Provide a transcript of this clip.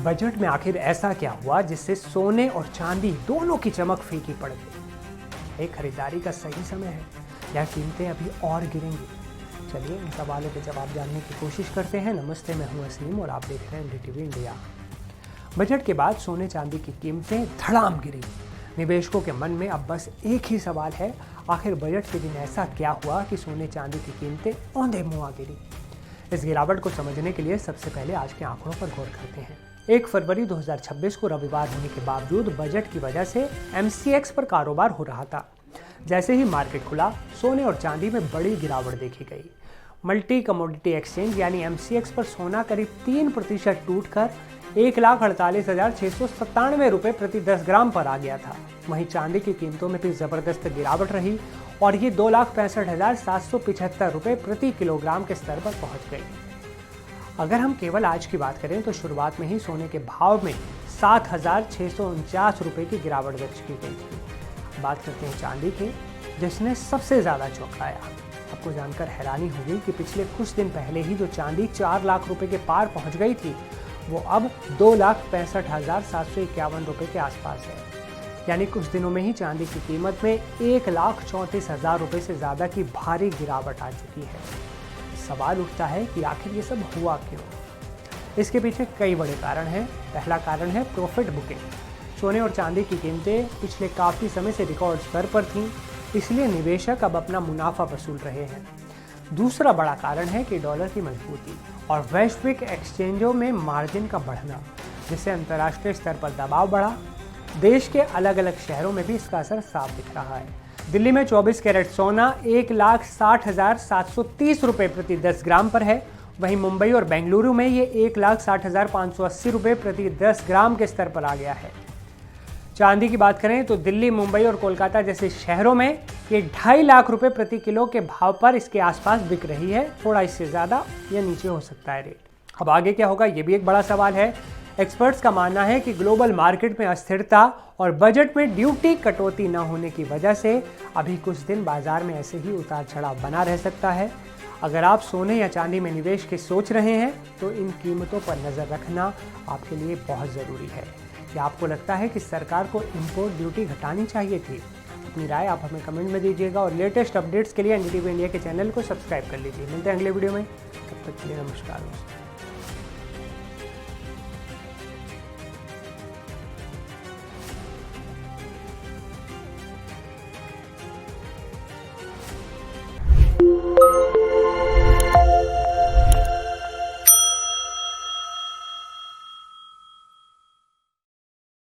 Budget में आखिर ऐसा क्या हुआ जिससे सोने और चांदी दोनों की चमक फीकी पड़ गई? एक खरीदारी का सही समय है या कीमतें अभी और गिरेंगी? चलिए इन सवालों के जवाब जानने की कोशिश करते हैं। नमस्ते, मैं हूं असीम और आप देख रहे हैं NDTV इंडिया। बजट के बाद सोने चांदी की कीमतें धड़ाम गिरी। निवेशकों के मन में अब बस एक ही सवाल है, आखिर बजट के दिन ऐसा क्या हुआ कि सोने चांदी की कीमतें औंधे मुँह गिरी? इस गिरावट को समझने के लिए सबसे पहले आज के आंकड़ों पर गौर करते हैं। 1 फरवरी 2026 को रविवार होने के बावजूद बजट की वजह से MCX पर कारोबार हो रहा था। जैसे ही मार्केट खुला, सोने और चांदी में बड़ी गिरावट देखी गई। मल्टी कमोडिटी एक्सचेंज यानी MCX पर सोना करीब 3% टूटकर 1,48,697 रुपये प्रति 10 ग्राम पर आ गया था। वहीं चांदी की कीमतों में भी जबरदस्त गिरावट रही और ये 2,65,775 रुपये प्रति किलोग्राम के स्तर पर पहुंच गई। अगर हम केवल आज की बात करें तो शुरुआत में ही सोने के भाव में 7,649 रुपये की गिरावट दर्ज की गई थी। बात करते हैं चांदी की, जिसने सबसे ज़्यादा चौंकाया। आपको जानकर हैरानी होगी कि पिछले कुछ दिन पहले ही जो चांदी 4 लाख रुपए के पार पहुंच गई थी, वो अब 2,65,751 रुपये के आसपास है। यानी कुछ दिनों में ही चांदी की कीमत में 1,34,000 रुपये से ज़्यादा की भारी गिरावट आ चुकी है। सवाल उठता है कि आखिर ये सब हुआ क्यों? इसके पीछे कई बड़े कारण हैं। पहला कारण है प्रॉफिट बुकिंग। सोने और चांदी की कीमतें पिछले काफ़ी समय से रिकॉर्ड स्तर पर थीं, इसलिए निवेशक अब अपना मुनाफा वसूल रहे हैं। दूसरा बड़ा कारण है कि डॉलर की मजबूती और वैश्विक एक्सचेंजों में मार्जिन का बढ़ना, जिससे अंतर्राष्ट्रीय स्तर पर दबाव बढ़ा। देश के अलग अलग शहरों में भी इसका असर साफ दिख रहा है। दिल्ली में 24 कैरेट सोना 1,60,730 रुपये प्रति 10 ग्राम पर है। वहीं मुंबई और बेंगलुरु में ये 1,60,580 रुपये प्रति 10 ग्राम के स्तर पर आ गया है। चांदी की बात करें तो दिल्ली, मुंबई और कोलकाता जैसे शहरों में ये 2.5 लाख रुपए प्रति किलो के भाव पर इसके आसपास बिक रही है। थोड़ा इससे ज़्यादा या नीचे हो सकता है रेट। अब आगे क्या होगा, ये भी एक बड़ा सवाल है। एक्सपर्ट्स का मानना है कि ग्लोबल मार्केट में अस्थिरता और बजट में ड्यूटी कटौती न होने की वजह से अभी कुछ दिन बाजार में ऐसे ही उतार चढ़ाव बना रह सकता है। अगर आप सोने या चांदी में निवेश की सोच रहे हैं तो इन कीमतों पर नज़र रखना आपके लिए बहुत ज़रूरी है। क्या आपको लगता है कि सरकार को इंपोर्ट ड्यूटी घटानी चाहिए थी? अपनी राय आप हमें कमेंट में दीजिएगा और लेटेस्ट अपडेट्स के लिए NDTV इंडिया के चैनल को सब्सक्राइब कर लीजिए। मिलते हैं अगले वीडियो में, तब तक के लिए नमस्कार।